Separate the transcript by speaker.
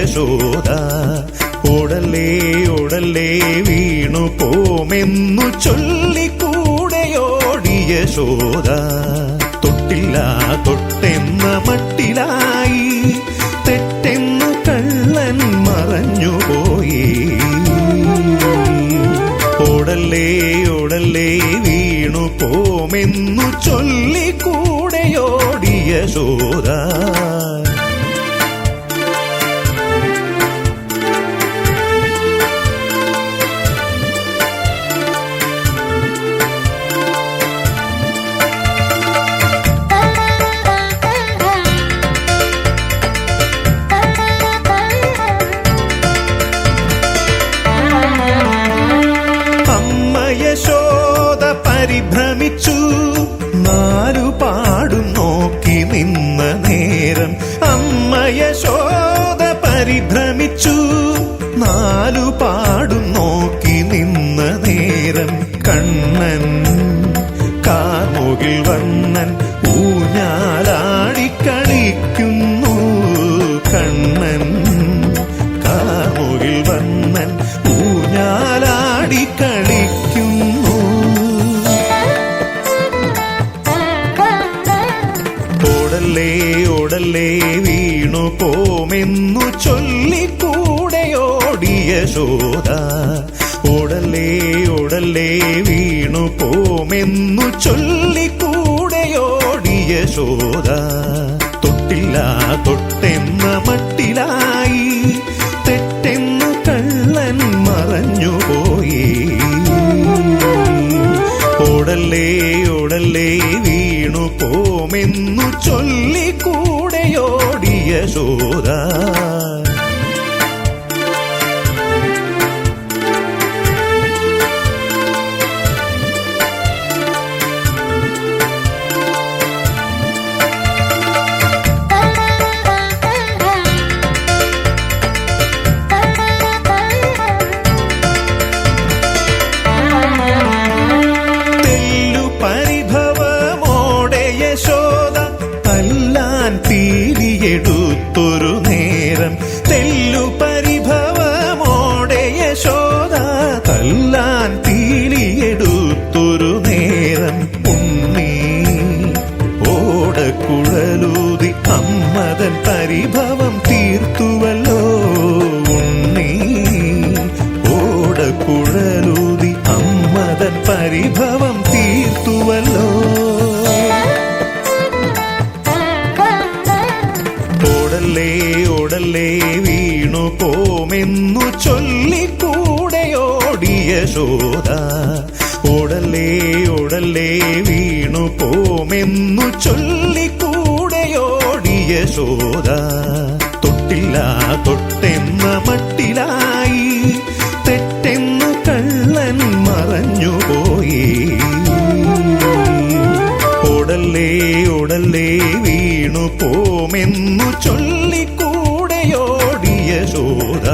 Speaker 1: യശോദ. ഓടല്ലേ ഓടല്ലേ വീണു പോമെന്നു ചൊല്ലിക്കൂടെയോടി യശോദ. തൊട്ടില്ല തൊട്ടെന്ന മട്ടിലായി തെറ്റെന്നു കള്ളൻ മറഞ്ഞുപോയി. ഓടല്ലേ ഓടല്ലേ വീണു പോമെന്നു ചൊല്ലിക്കൂടെയോടി യശോദ. യശോദ പരിഭ്രമിച്ചു നാലുപാടും നോക്കി നിന്ന നേരം. അമ്മ യശോദ പരിഭ്രമിച്ചു നാലുപാടും നോക്കി നിന്ന നേരം. കണ്ണൻ കാർമുകിൽ വർണ്ണൻ ഊഞ്ഞാലാടിക്കളിക്കുന്നു. കണ്ണൻ കാർമുകിൽ വർണ്ണൻ ഊഞ്ഞാലാടിക്കളിക്കുന്നു. ഓടല്ലേ ഓടല്ലേ വീണു പോമെന്നു ചൊല്ലിക്കൂടെയോടി യശോദ. ഓടല്ലേ ഓടല്ലേ വീണു പോമെന്നു ചൊല്ലിക്കൂടെയോടി യശോദ. തൊട്ടില്ല തൊട്ടെന്ന മട്ടിലായി തെറ്റെന്നു കള്ളൻ മറഞ്ഞുപോയി. ഓടല്ലേ ഓടല്ലേ വീണു പോമെന്നു ചൊല്ലിക്കൂടെയോടി യശോദ. എടുത്തൊരു നേരം. തെല്ലു പരിഭവമോടെ യശോദ തല്ലാൻ തീലിയെടുത്തൊരു നേരം. ഉണ്ണി ഓടക്കുഴലൂതി അമ്മതൻ പരിഭവം തീർത്തുവല്ലോ. ഉണ്ണി ഓടക്കുഴലൂതി അമ്മതൻ പരിഭവം തീർത്തുവല്ലോ. ഓടല്ലേ ഓടല്ലേ വീണു പോമെന്നു ചൊല്ലിക്കൂടെയോടി യശോദ. ഓടല്ലേ ഓടല്ലേ വീണു പോമെന്നു ചൊല്ലിക്കൂടെയോടി യശോദ. തൊട്ടില്ല തൊട്ടെന്ന മട്ടിലായി തെറ്റെന്നു കള്ളൻ മറഞ്ഞുപോയി. ഓടല്ലേ ഓടല്ലേ വീണു പോമെന്നു ചൊല്ലിക്കൂടെയോടി യശോദ.